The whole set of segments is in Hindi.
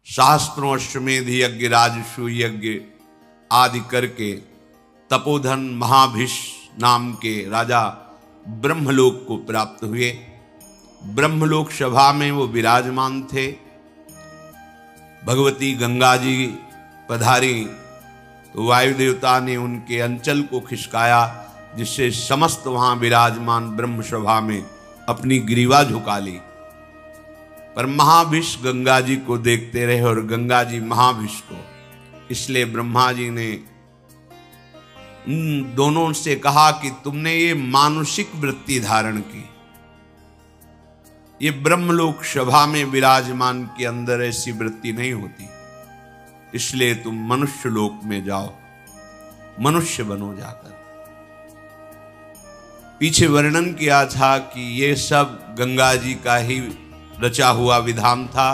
शास्त्रों अश्वमेध यज्ञ राजसूय यज्ञ आदि करके तपोधन महाभिष नाम के राजा ब्रह्मलोक को प्राप्त हुए। ब्रह्मलोक सभा में वो विराजमान थे। भगवती गंगा जी पधारी तो वायु देवता ने उनके अंचल को खिसकाया, जिससे समस्त वहां विराजमान ब्रह्म सभा में अपनी ग्रीवा झुका ली। पर महाभिष गंगा जी को देखते रहे और गंगा जी महाभिष को। इसलिए ब्रह्मा जी ने उन दोनों से कहा कि तुमने ये मानुषिक वृत्ति धारण की, ये ब्रह्मलोक सभा में विराजमान के अंदर ऐसी वृत्ति नहीं होती, इसलिए तुम मनुष्य लोक में जाओ, मनुष्य बनो जाकर। पीछे वर्णन किया था कि ये सब गंगा जी का ही रचा हुआ विधान था,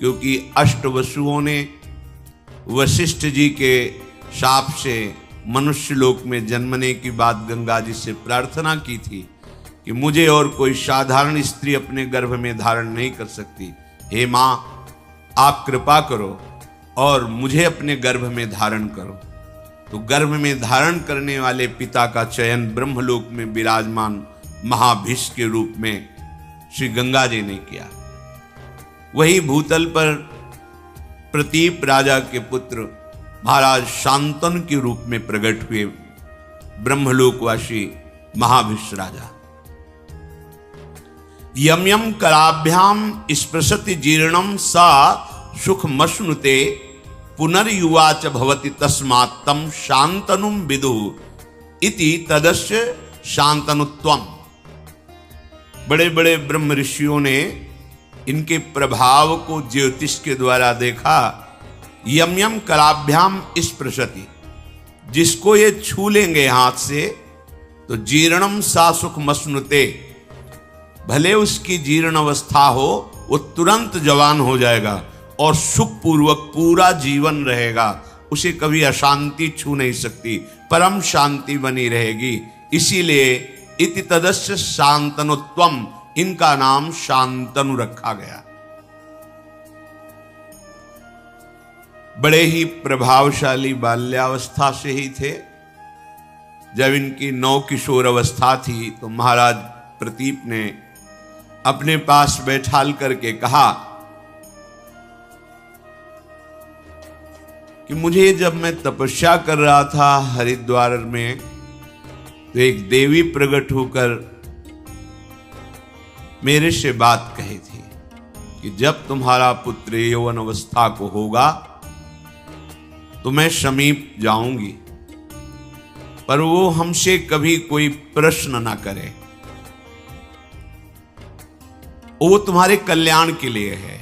क्योंकि अष्टवसुओं ने वशिष्ठ जी के शाप से मनुष्य लोक में जन्मने की बात गंगा जी से प्रार्थना की थी कि मुझे और कोई साधारण स्त्री अपने गर्भ में धारण नहीं कर सकती, हे मां आप कृपा करो और मुझे अपने गर्भ में धारण करो। तो गर्भ में धारण करने वाले पिता का चयन ब्रह्मलोक में विराजमान महाभिष के रूप में श्री गंगा जी ने किया। वही भूतल पर प्रतीप राजा के पुत्र महाराज शांतनु के रूप में प्रकट हुए ब्रह्मलोकवासी महाभिष राजा। यम यम कराभ्याम स्पृशति जीर्णम सा सुखमश्नुते पुनर्युवा च भवति तस्मात् तम शांतनुम विदुः इति तदस्य शांतनुत्वम। बड़े बड़े ब्रह्म ऋषियों ने इनके प्रभाव को ज्योतिष के द्वारा देखा। यम यम कराभ्याम स्पृशति, जिसको ये छू लेंगे हाथ से तो जीर्णम सा सुखमश्नुते, भले उसकी जीर्ण अवस्था हो वो तुरंत जवान हो जाएगा और सुखपूर्वक पूरा जीवन रहेगा, उसे कभी अशांति छू नहीं सकती, परम शांति बनी रहेगी। इसीलिए इति तदस्य शांतनुत्वम, इनका नाम शांतनु रखा गया। बड़े ही प्रभावशाली बाल्यावस्था से ही थे। जब इनकी नौ किशोर अवस्था थी तो महाराज प्रतीप ने अपने पास बैठाल करके कहा कि मुझे जब मैं तपस्या कर रहा था हरिद्वार में तो एक देवी प्रकट होकर मेरे से बात कही थी कि जब तुम्हारा पुत्र यौवन अवस्था को होगा तो मैं समीप जाऊंगी, पर वो हमसे कभी कोई प्रश्न ना करे, वो तुम्हारे कल्याण के लिए है।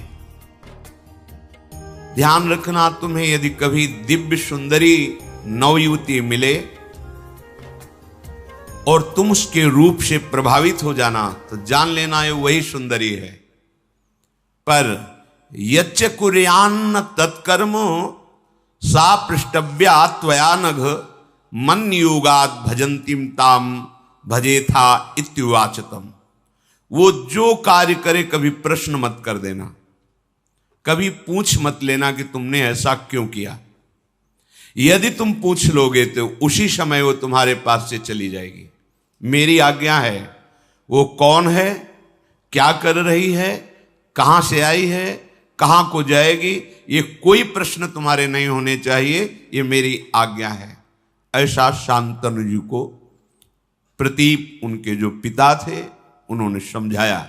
ध्यान रखना, तुम्हें यदि कभी दिव्य सुंदरी नवयुवती मिले और तुम उसके रूप से प्रभावित हो जाना तो जान लेना ये वही सुंदरी है। पर यच्च कुर्यान्न तत्कर्म सा पृष्ठव्या त्वया नघ मन योगात भजंतीम ताम भजेथा इत्युवाचतम। वो जो कार्य करे कभी प्रश्न मत कर देना, कभी पूछ मत लेना कि तुमने ऐसा क्यों किया। यदि तुम पूछ लोगे तो उसी समय वो तुम्हारे पास से चली जाएगी। मेरी आज्ञा है, वो कौन है, क्या कर रही है, कहां से आई है, कहां को जाएगी, ये कोई प्रश्न तुम्हारे नहीं होने चाहिए, ये मेरी आज्ञा है। ऐसा शांतनु जी को प्रतीप उनके जो पिता थे उन्होंने समझाया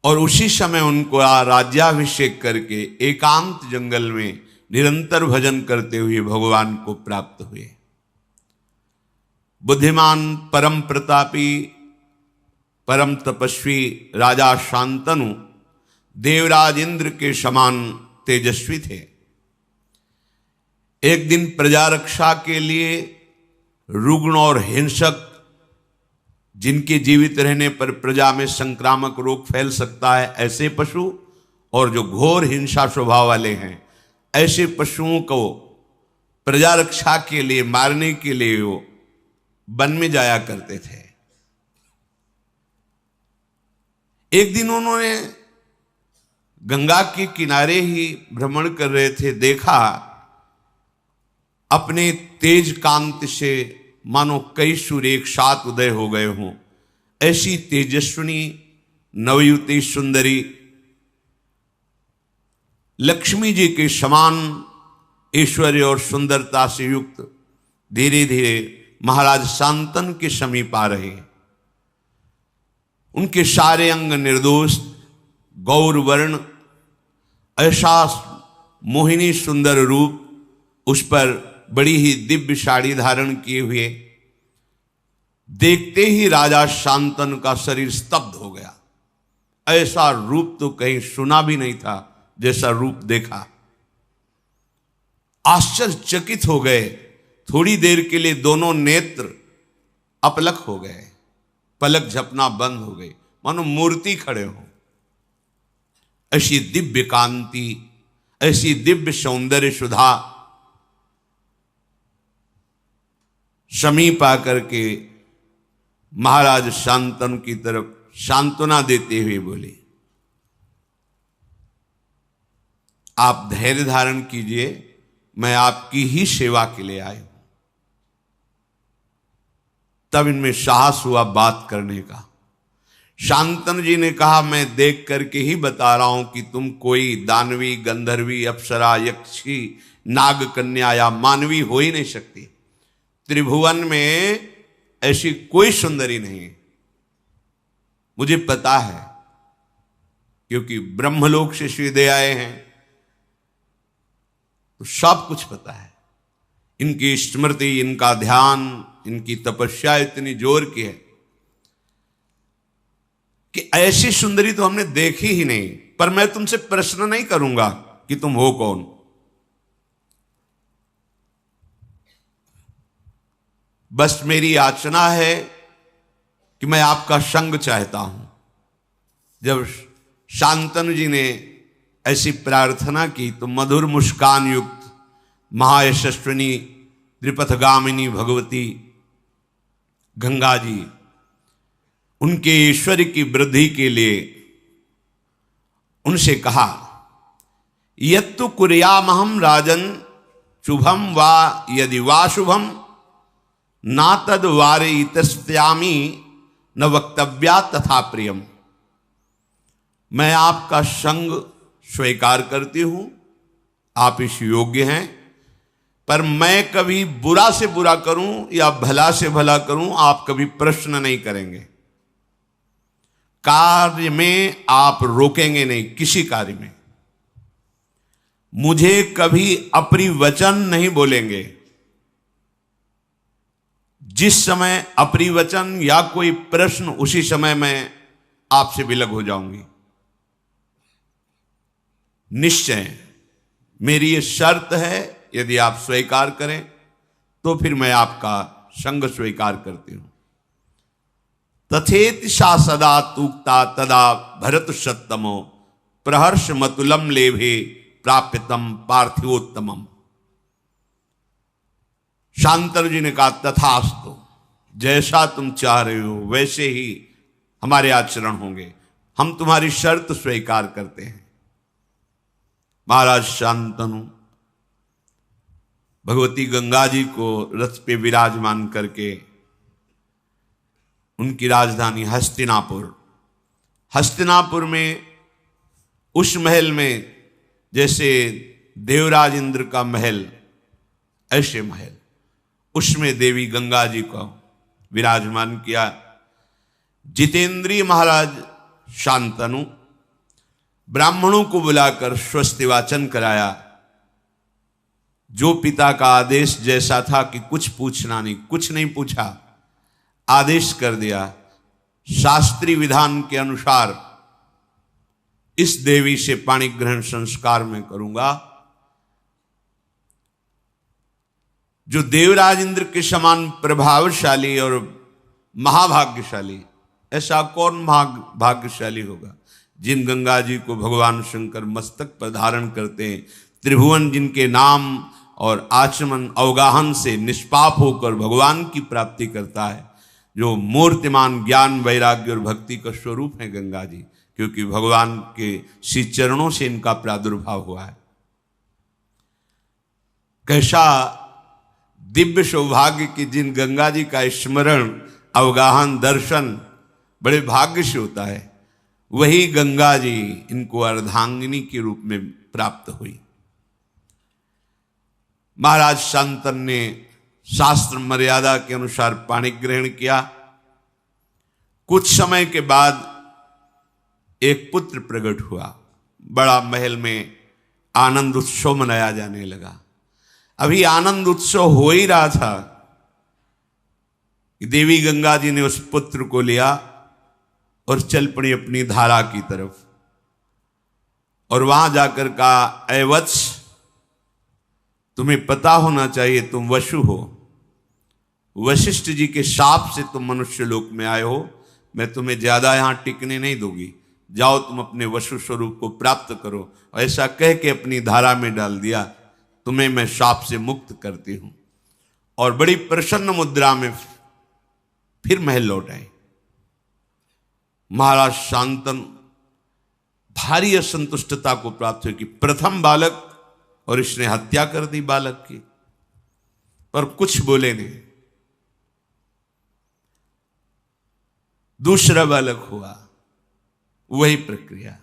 और उसी समय उनको राज्याभिषेक करके एकांत जंगल में निरंतर भजन करते हुए भगवान को प्राप्त हुए। बुद्धिमान परम प्रतापी परम तपस्वी राजा शांतनु देवराज इंद्र के समान तेजस्वी थे। एक दिन प्रजा रक्षा के लिए रुग्ण और हिंसक, जिनके जीवित रहने पर प्रजा में संक्रामक रोग फैल सकता है, ऐसे पशु और जो घोर हिंसा स्वभाव वाले हैं, ऐसे पशुओं को प्रजा रक्षा के लिए मारने के लिए वो वन में जाया करते थे। एक दिन उन्होंने गंगा के किनारे ही भ्रमण कर रहे थे, देखा अपने तेज कांति से मानो कई सूर्य एक साथ उदय हो गए हों, ऐसी तेजस्विनी नवयुवती सुंदरी लक्ष्मी जी के समान ऐश्वर्य और सुंदरता से युक्त धीरे धीरे महाराज शांतनु के समीप आ रहे हैं। उनके सारे अंग निर्दोष गौर वर्ण, ऐसा मोहिनी सुंदर रूप, उस पर बड़ी ही दिव्य साड़ी धारण किए हुए, देखते ही राजा शांतनु का शरीर स्तब्ध हो गया। ऐसा रूप तो कहीं सुना भी नहीं था जैसा रूप देखा। आश्चर्यचकित हो गए। थोड़ी देर के लिए दोनों नेत्र अपलक हो गए, पलक झपना बंद हो गई, मानो मूर्ति खड़े हो। ऐसी दिव्य कांति, ऐसी दिव्य सौंदर्य सुधा समीप आकर के महाराज शांतनु की तरफ सांत्वना देते हुए बोले, आप धैर्य धारण कीजिए, मैं आपकी ही सेवा के लिए आया हूं। तब इनमें साहस हुआ बात करने का। शांतनु जी ने कहा, मैं देख करके ही बता रहा हूं कि तुम कोई दानवी, गंधर्वी, अप्सरा, यक्षी, नाग कन्या या मानवी हो ही नहीं सकती। त्रिभुवन में ऐसी कोई सुंदरी नहीं है, मुझे पता है, क्योंकि ब्रह्मलोक से सीधे आए हैं तो सब कुछ पता है। इनकी स्मृति, इनका ध्यान, इनकी तपस्या इतनी जोर की है कि ऐसी सुंदरी तो हमने देखी ही नहीं। पर मैं तुमसे प्रश्न नहीं करूंगा कि तुम हो कौन, बस मेरी याचना है कि मैं आपका संग चाहता हूं। जब शांतनु जी ने ऐसी प्रार्थना की तो मधुर मुस्कान युक्त महायशस्विनी त्रिपथगामिनी भगवती गंगा जी उनके ईश्वर की वृद्धि के लिए उनसे कहा, यत्तु कुर्यामहं राजन शुभम वा यदि वा शुभम ना तद वारयितस्यामि न वक्तव्या तथा प्रियम। मैं आपका संग स्वीकार करती हूं, आप इस योग्य हैं, पर मैं कभी बुरा से बुरा करूं या भला से भला करूं, आप कभी प्रश्न नहीं करेंगे। कार्य में आप रोकेंगे नहीं, किसी कार्य में मुझे कभी अप्रिय वचन नहीं बोलेंगे। जिस समय अप्रिय वचन या कोई प्रश्न, उसी समय मैं आपसे विलग हो जाऊंगी। निश्चय मेरी ये शर्त है, यदि आप स्वीकार करें तो फिर मैं आपका संग स्वीकार करती हूं। तथेति सा सदा तूक्ता तदा भरत सत्तमो प्रहर्ष मतुलम लेभे प्राप्यतम पार्थिवोत्तमम। शांतनु जी ने कहा, तथास्तु, जैसा तुम चाह रहे हो वैसे ही हमारे आचरण होंगे, हम तुम्हारी शर्त स्वीकार करते हैं। महाराज शांतनु भगवती गंगा जी को रथ पे विराजमान करके उनकी राजधानी हस्तिनापुर में उस महल में जैसे देवराज इंद्र का महल, ऐसे महल, उसमें देवी गंगा जी को विराजमान किया। जितेंद्रिय महाराज शांतनु ब्राह्मणों को बुलाकर स्वस्ति वाचन कराया। जो पिता का आदेश जैसा था कि कुछ पूछना नहीं, कुछ नहीं पूछा, आदेश कर दिया। शास्त्रीय विधान के अनुसार इस देवी से पाणी ग्रहण संस्कार में करूंगा। जो देवराज इंद्र के समान प्रभावशाली और महाभाग्यशाली, ऐसा कौन भाग्यशाली होगा जिन गंगा जी को भगवान शंकर मस्तक पर धारण करते हैं, त्रिभुवन जिनके नाम और आचमन अवगाहन से निष्पाप होकर भगवान की प्राप्ति करता है, जो मूर्तिमान ज्ञान वैराग्य और भक्ति का स्वरूप है गंगा जी, क्योंकि भगवान के श्री चरणों से इनका प्रादुर्भाव हुआ है। कैसा दिव्य सौभाग्य कि जिन गंगा जी का स्मरण, अवगाहन, दर्शन बड़े भाग्य से होता है, वही गंगा जी इनको अर्धांगिनी के रूप में प्राप्त हुई। महाराज शांतन ने शास्त्र मर्यादा के अनुसार पाणी ग्रहण किया। कुछ समय के बाद एक पुत्र प्रकट हुआ। बड़ा महल में आनंद उत्सव मनाया जाने लगा। अभी आनंद उत्सव हो ही रहा था कि देवी गंगा जी ने उस पुत्र को लिया और चल पड़ी अपनी धारा की तरफ। और वहां जाकर कहा, ऐ वत्स, तुम्हें पता होना चाहिए तुम वसु हो। वशिष्ठ जी के शाप से तुम मनुष्य लोक में आए हो। मैं तुम्हें ज्यादा यहां टिकने नहीं दूंगी। जाओ तुम अपने वसु स्वरूप को प्राप्त करो। और ऐसा कह के अपनी धारा में डाल दिया, तुम्हें मैं शाप से मुक्त करती हूं। और बड़ी प्रसन्न मुद्रा में फिर महल लौट आए। महाराज शांतन भारी असंतुष्टता को प्राप्त हुई कि प्रथम बालक, और इसने हत्या कर दी बालक की, पर कुछ बोले नहीं। दूसरा बालक हुआ, वही प्रक्रिया।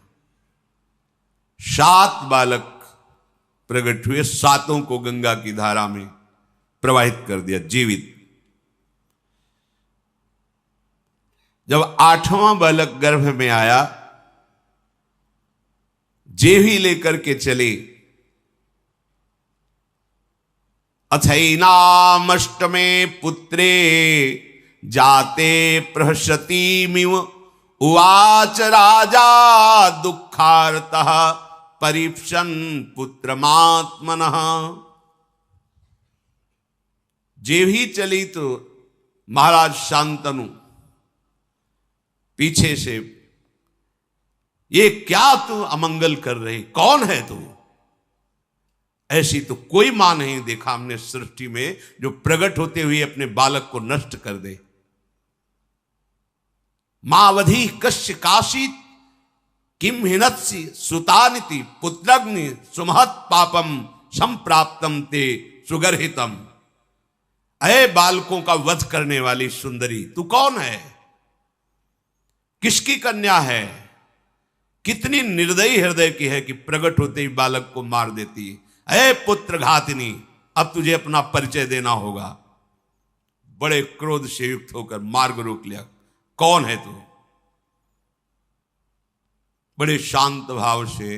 7 बालक प्रकट हुए, 7 को गंगा की धारा में प्रवाहित कर दिया जीवित। जब 8वां बालक गर्भ में आया, जेवी लेकर के चले। अथैनामष्टमे पुत्रे जाते प्रहसतीमिव उवाच राजा दुःखार्तः परीप्सन पुत्रमात्मनः। जेवी चली तो महाराज शांतनु पीछे से, ये क्या तू अमंगल कर रही, कौन है तू? ऐसी तो कोई मां नहीं देखा हमने सृष्टि में जो प्रकट होते हुए अपने बालक को नष्ट कर दे। मावधि कश्य काशीत किम हिनत्सि सुतानिति पुत्रग्नि सुमहत पापम संप्राप्तम ते सुगर्हितम। अय बालकों का वध करने वाली सुंदरी, तू कौन है? किसकी कन्या है? कितनी निर्दयी हृदय की है कि प्रकट होते ही बालक को मार देती है। अय पुत्र घातिनी, अब तुझे अपना परिचय देना होगा। बड़े क्रोध से युक्त होकर मार्ग रोक लिया। कौन है तू? बड़े शांत भाव से,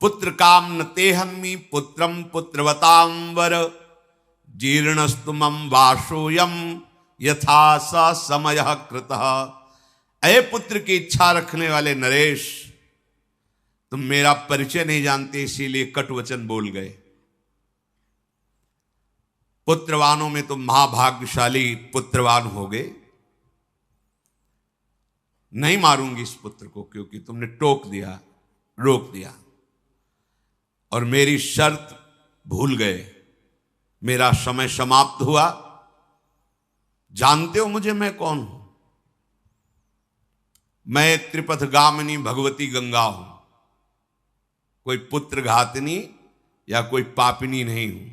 पुत्र काम न तेहन्मी पुत्रम पुत्रवतांबर जीर्णस्तुमं वासोयम यथा स समय कृतः। अय पुत्र की इच्छा रखने वाले नरेश, तुम मेरा परिचय नहीं जानते, इसीलिए कटु वचन बोल गए। पुत्रवानों में तुम महाभाग्यशाली पुत्रवान हो गए। नहीं मारूंगी इस पुत्र को, क्योंकि तुमने टोक दिया, रोक दिया, और मेरी शर्त भूल गए। मेरा समय समाप्त हुआ। जानते हो मुझे, मैं कौन हूं? मैं त्रिपथगामिनी भगवती गंगा हूं। कोई पुत्र घातनी या कोई पापिनी नहीं हूं।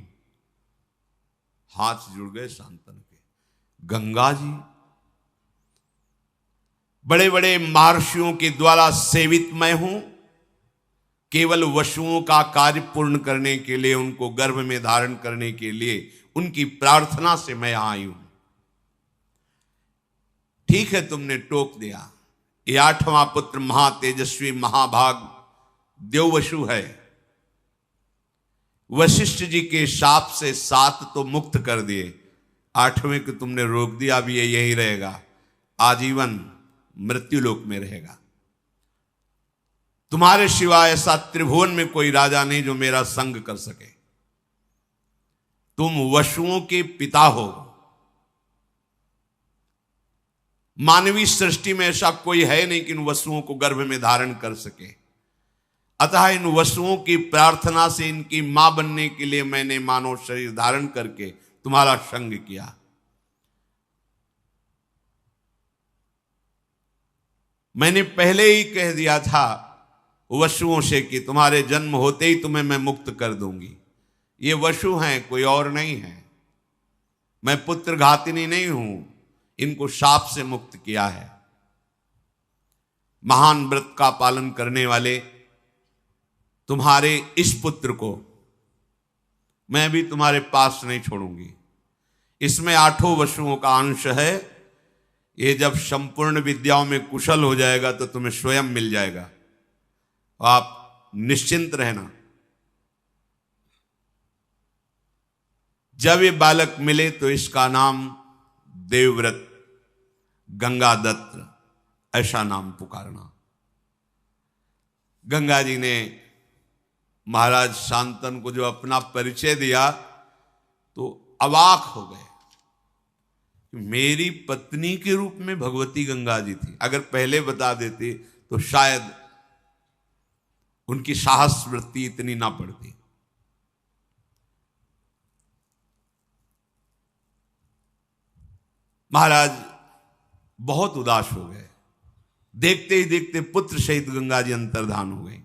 हाथ जुड़ गए शांतन के। गंगा जी बड़े बड़े महर्षियों के द्वारा सेवित मैं हूं। केवल वसुओं का कार्य पूर्ण करने के लिए, उनको गर्भ में धारण करने के लिए, उनकी प्रार्थना से मैं आई हूं। ठीक है, तुमने टोक दिया। ये 8वां पुत्र महातेजस्वी महाभाग देववसु है। वशिष्ठ जी के शाप से 7 तो मुक्त कर दिए, 8वें को तुमने रोक दिया। अब ये यही रहेगा, आजीवन मृत्युलोक में रहेगा। तुम्हारे सिवाय ऐसा त्रिभुवन में कोई राजा नहीं जो मेरा संग कर सके। तुम वसुओं के पिता हो। मानवीय सृष्टि में ऐसा कोई है नहीं कि इन वसुओं को गर्भ में धारण कर सके। अतः इन वसुओं की प्रार्थना से इनकी मां बनने के लिए मैंने मानव शरीर धारण करके तुम्हारा संग किया। मैंने पहले ही कह दिया था वसुओं से कि तुम्हारे जन्म होते ही तुम्हें मैं मुक्त कर दूंगी। ये वसु हैं, कोई और नहीं है। मैं पुत्र घातिनी नहीं हूं, इनको शाप से मुक्त किया है। महान व्रत का पालन करने वाले तुम्हारे इस पुत्र को मैं भी तुम्हारे पास नहीं छोड़ूंगी। इसमें 8 वसुओं का अंश है। ये जब संपूर्ण विद्याओं में कुशल हो जाएगा तो तुम्हें स्वयं मिल जाएगा, आप निश्चिंत रहना। जब ये बालक मिले तो इसका नाम देवव्रत गंगादत्त, ऐसा नाम पुकारना। गंगा जी ने महाराज शांतनु को जो अपना परिचय दिया तो अवाक हो गए। मेरी पत्नी के रूप में भगवती गंगा जी थी। अगर पहले बता देती तो शायद उनकी साहस वृत्ति इतनी ना पड़ती। महाराज बहुत उदास हो गए। देखते ही देखते पुत्र सहित गंगा जी अंतर्धान हो गई।